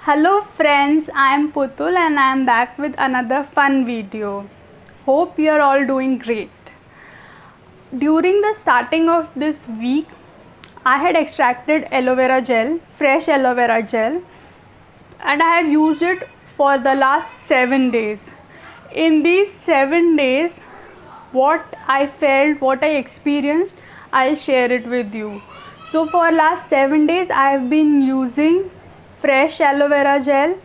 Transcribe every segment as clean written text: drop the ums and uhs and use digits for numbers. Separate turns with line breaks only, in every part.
Hello friends, I am Putul and I am back with another fun video. Hope you are all doing great. During the starting of this week, I had extracted aloe vera gel, fresh aloe vera gel, and I have used it for the last 7 days. In these 7 days, what I felt, what I experienced, I'll share it with you. So for last 7 days I have been using fresh aloe vera gel.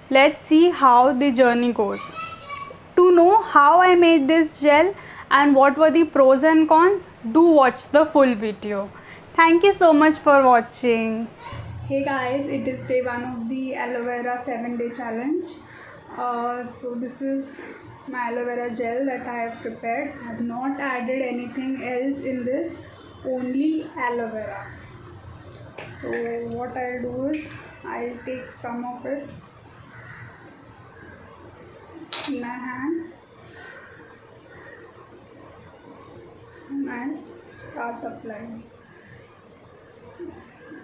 Let's see how the journey goes. To know how I made this gel and what were the pros and cons, do watch the full video. Thank you so much for watching. Hey guys, it is day 1 of the aloe vera 7-day challenge. So this is my aloe vera gel that I have prepared. I have not added anything else in this, only aloe vera. So what I'll do is I'll take some of it in my hand and I'll start applying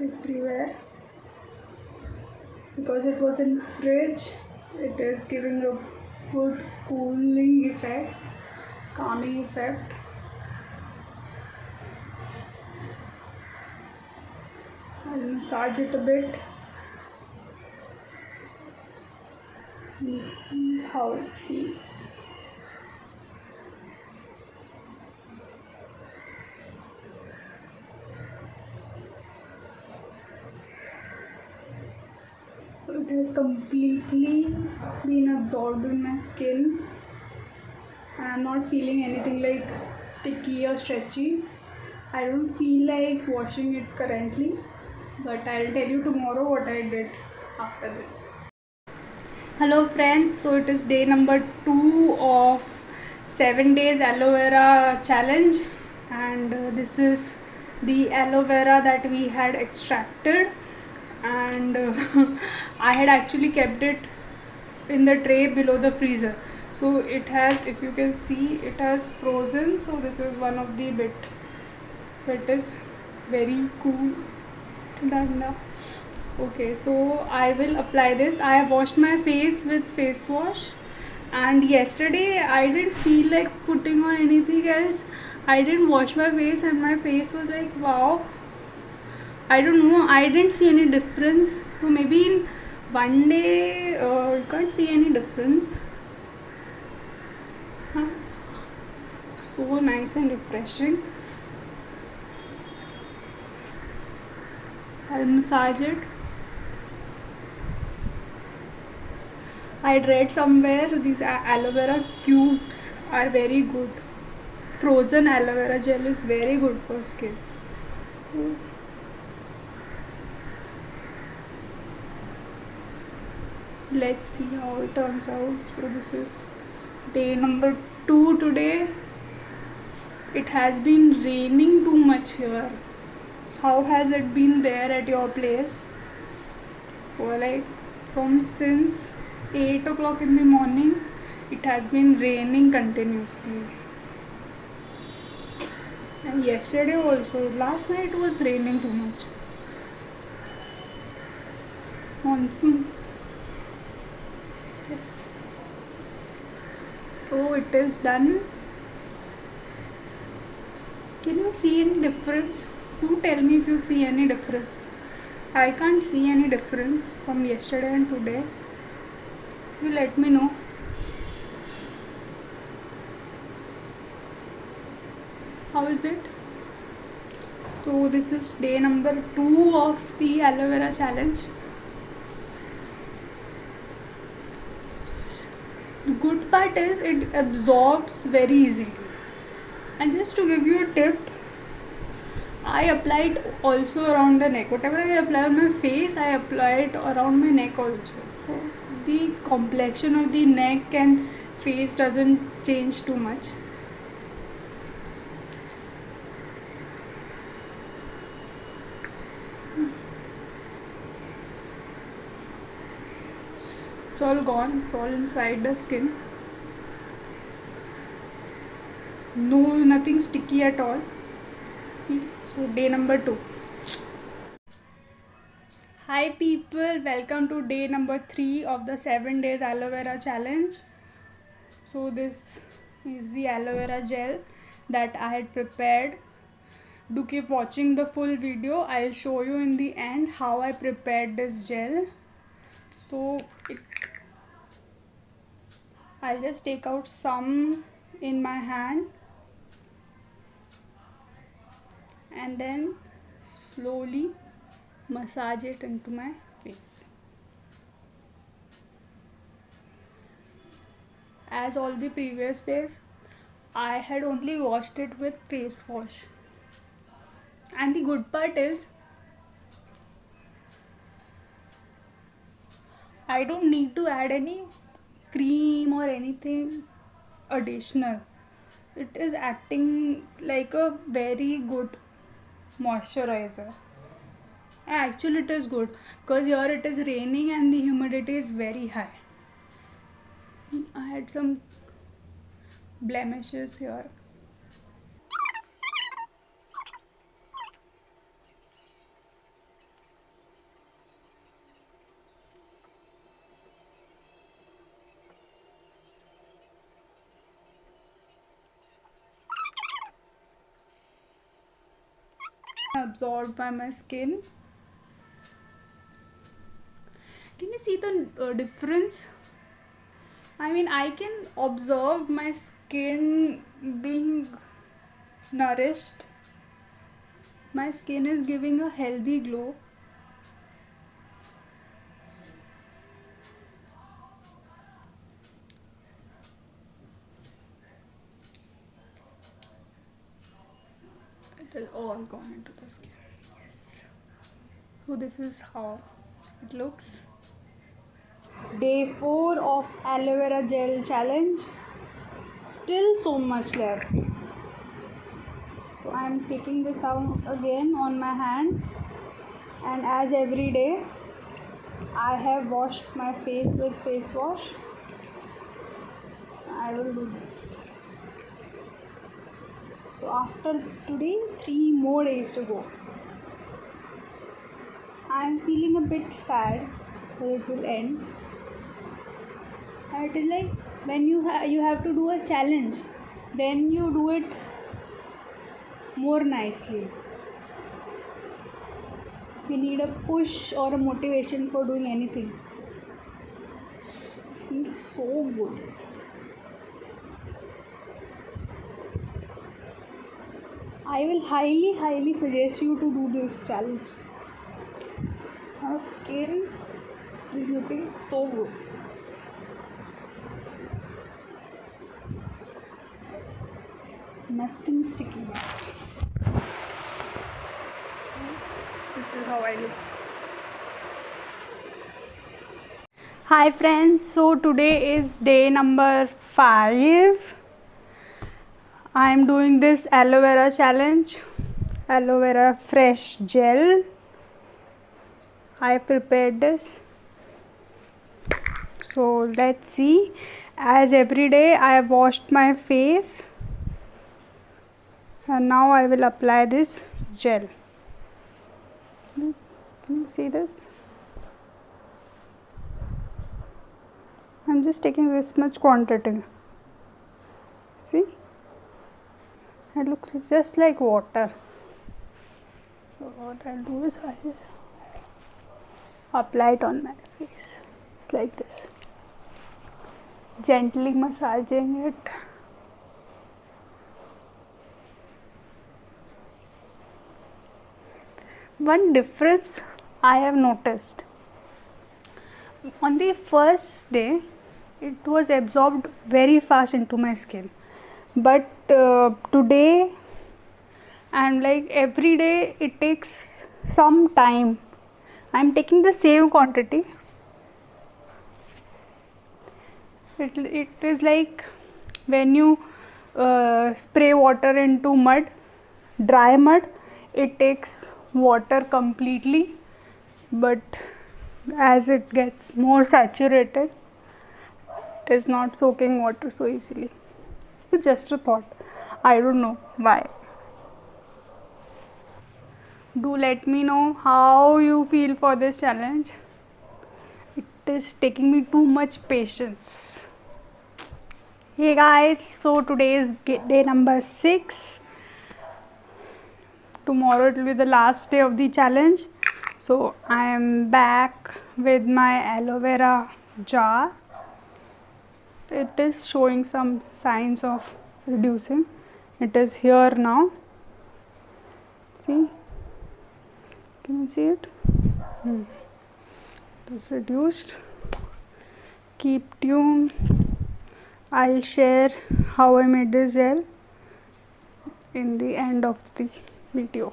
everywhere. Because it was in fridge, it is giving a good cooling effect, calming effect. I'll massage it a bit and see how it feels. It has completely been absorbed in my skin. I am not feeling anything like sticky or stretchy. I don't feel like washing it currently, but I'll tell you tomorrow what I did after this. Hello friends, so it is day number 2 of 7 days aloe vera challenge, and this is the aloe vera that we had extracted, and I had actually kept it in the tray below the freezer. So it has, if you can see, it has frozen. So this is one of the bit. It is very cool. Okay, so I will apply this. I have washed my face with face wash, and yesterday I didn't feel like putting on anything else. I didn't wash my face and my face was like, wow. I don't know, I didn't see any difference. So maybe in one day you can't see any difference. So nice and refreshing. I'll massage it. I read somewhere these aloe vera cubes are very good. Frozen aloe vera gel is very good for skin. Let's see how it turns out. So this is day number 2 today. It has been raining too much here. How has it been there at your place? For like from since 8 o'clock in the morning, it has been raining continuously. And yesterday also, last night was raining too much. Monsoon. Yes. So it is done. Can you see any difference? You tell me if you see any difference. I can't see any difference from yesterday and today. You let me know. How is it? So this is day number 2 of the aloe vera challenge. The good part is it absorbs very easily. And just to give you a tip, I apply it also around the neck. Whatever I apply on my face, I apply it around my neck also. So the complexion of the neck and face doesn't change too much. It's all gone, it's all inside the skin. No, nothing sticky at all. See, so day number 2. Hi people, welcome to day number 3 of the 7 days aloe vera challenge. So this is the aloe vera gel that I had prepared. Do keep watching the full video. I'll show you in the end how I prepared this gel. So I'll just take out some in my hand and then slowly massage it into my face. As all the previous days, I had only washed it with face wash. And the good part is, I don't need to add any cream or anything additional. It is acting like a very good moisturizer. Actually, it is good because here it is raining and the humidity is very high. I had some blemishes here. Absorbed by my skin. Can you see the difference? I mean, I can observe my skin being nourished. My skin is giving a healthy glow. It is all gone into the skin. Yes. So this is how it looks. Day 4 of aloe vera gel challenge. Still so much left. So I am taking this out again on my hand, and as every day I have washed my face with face wash. I will do this. So after today, 3 more days to go. I am feeling a bit sad that it will end. It is like when you have to do a challenge, then you do it more nicely. You need a push or a motivation for doing anything. It feels so good. I will highly suggest you to do this challenge. Our skin is looking so good. Nothing sticking out. This is how I look. Hi friends, so today is day number 5. I am doing this aloe vera challenge, aloe vera fresh gel. I prepared this. So let's see. As every day I have washed my face, and now I will apply this gel. Can you see this? I'm just taking this much quantity. See? It looks just like water. So what I'll do is I'll apply it on my face. It's like this. Gently massaging it. One difference I have noticed. On the first day, it was absorbed very fast into my skin. But today and like every day, it takes some time. I am taking the same quantity. It is like when you spray water into mud, dry mud, it takes water completely, but as it gets more saturated, it is not soaking water so easily. It's just a thought. I don't know why. Do let me know how you feel for this challenge. It is taking me too much patience. Hey guys, so today is day number 6. Tomorrow it will be the last day of the challenge. So I am back with my aloe vera jar. It is showing some signs of reducing. It is here now. See? Can you see it? It is reduced. Keep tuned. I'll share how I made this gel in the end of the video.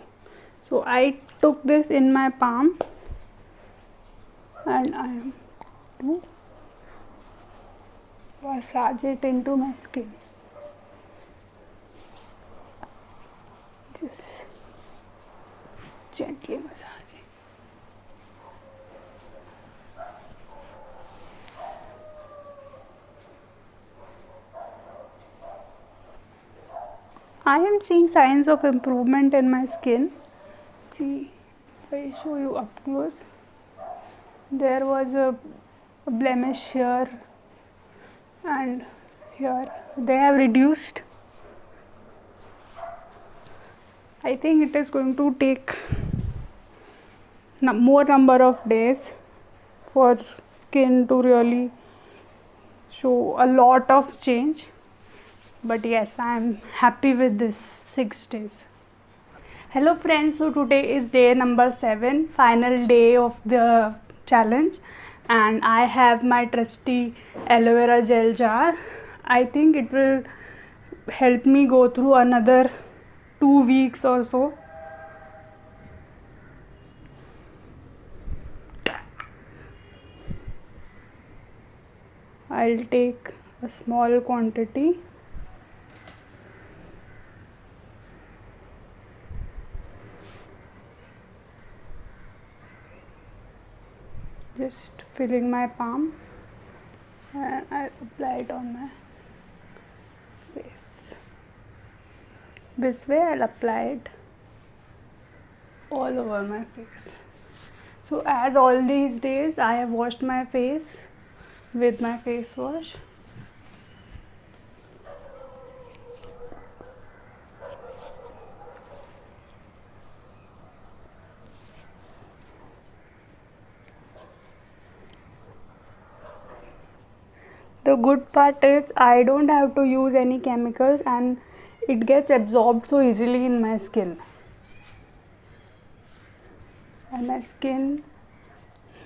So I took this in my palm and I am to massage it into my skin. Just gently massaging. I am seeing signs of improvement in my skin. See, if I show you up close, there was a blemish here and here. They have reduced. I think it is going to take more number of days for skin to really show a lot of change. But yes, I am happy with this 6 days. Hello friends, so today is day number 7, final day of the challenge, and I have my trusty aloe vera gel jar. I think it will help me go through another 2 weeks or so. I'll take a small quantity. Just filling my palm and I apply it on my face. This way I'll apply it all over my face. So as all these days I have washed my face with my face wash. The good part is I don't have to use any chemicals and it gets absorbed so easily in my skin. And my skin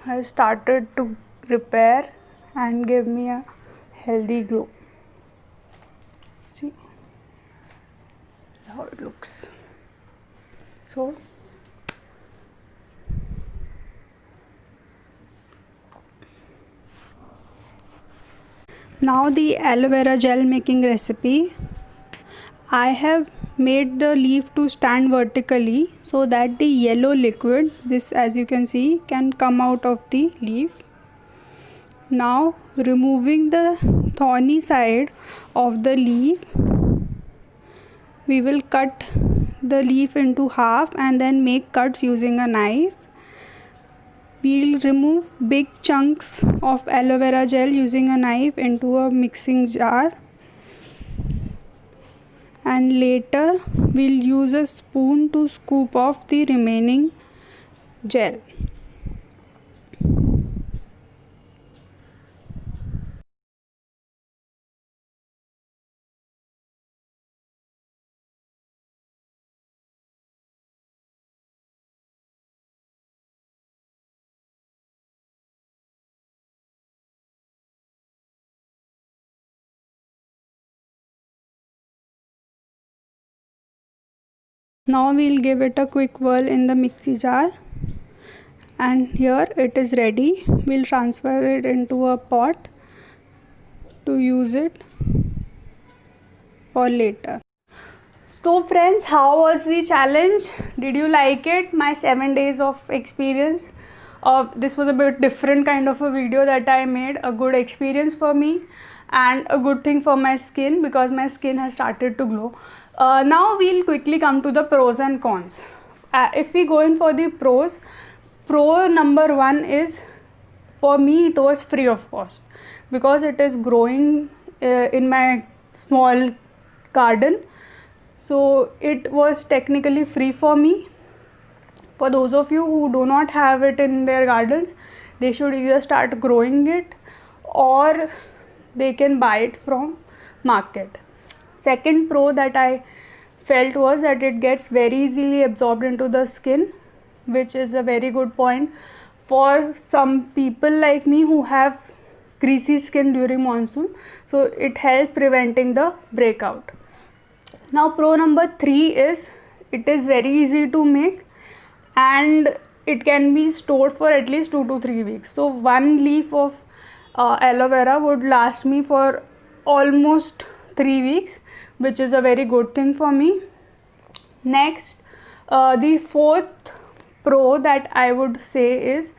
has started to repair and give me a healthy glow. See how it looks. So now the aloe vera gel making recipe. I have made the leaf to stand vertically so that the yellow liquid, this as you can see, can come out of the leaf. Now removing the thorny side of the leaf, we will cut the leaf into half and then make cuts using a knife. We'll remove big chunks of aloe vera gel using a knife into a mixing jar, and later we'll use a spoon to scoop off the remaining gel. Now we'll give it a quick whirl in the mixie jar, and here it is ready. We'll transfer it into a pot to use it for later. So friends, how was the challenge? Did you like it? My 7 days of experience. This was a bit different kind of a video that I made. A good experience for me and a good thing for my skin because my skin has started to glow. Now we'll quickly come to the pros and cons. if we go in for the pros, pro number one is, for me it was free of cost, because it is growing in my small garden, so it was technically free for me. For those of you who do not have it in their gardens, they should either start growing it or they can buy it from market. Second pro that I felt was that it gets very easily absorbed into the skin, which is a very good point for some people like me who have greasy skin during monsoon, so it helps preventing the breakout. Now pro number 3 is it is very easy to make and it can be stored for at least 2 to 3 weeks. So one leaf of aloe vera would last me for almost 3 weeks, which is a very good thing for me. Next, the fourth pro that I would say is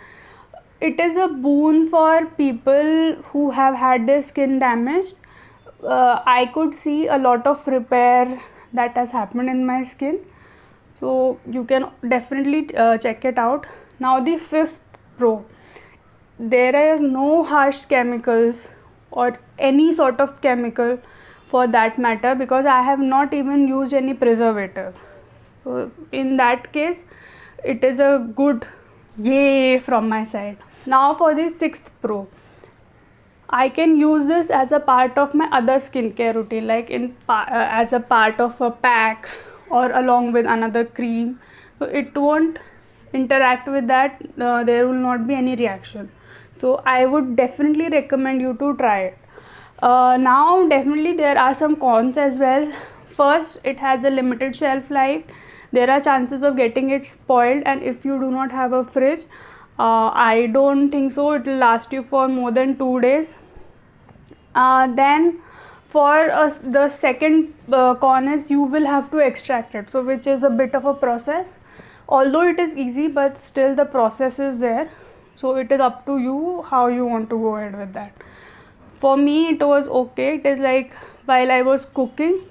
it is a boon for people who have had their skin damaged. I could see a lot of repair that has happened in my skin, so you can definitely check it out. Now the fifth pro, there are no harsh chemicals or any sort of chemical for that matter, because I have not even used any preservative. So in that case it is a good yay from my side. Now for the sixth pro, I can use this as a part of my other skincare routine, like as a part of a pack or along with another cream. So it won't interact with that, there will not be any reaction. So I would definitely recommend you to try it. Now definitely there are some cons as well. First, it has a limited shelf life. There are chances of getting it spoiled, and if you do not have a fridge, I don't think so it will last you for more than 2 days. Then for the second con is you will have to extract it, so which is a bit of a process, although it is easy, but still the process is there. So it is up to you how you want to go ahead with that. For me it was okay. It is like while I was cooking,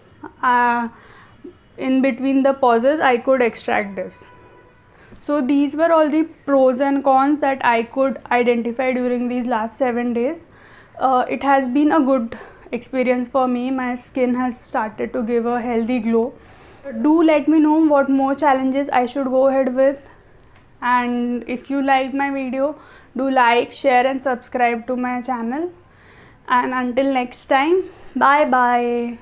in between the pauses I could extract this. So these were all the pros and cons that I could identify during these last 7 days. It has been a good experience for me. My skin has started to give a healthy glow. Do let me know what more challenges I should go ahead with, and if you liked my video, do like, share and subscribe to my channel. And until next time, bye bye.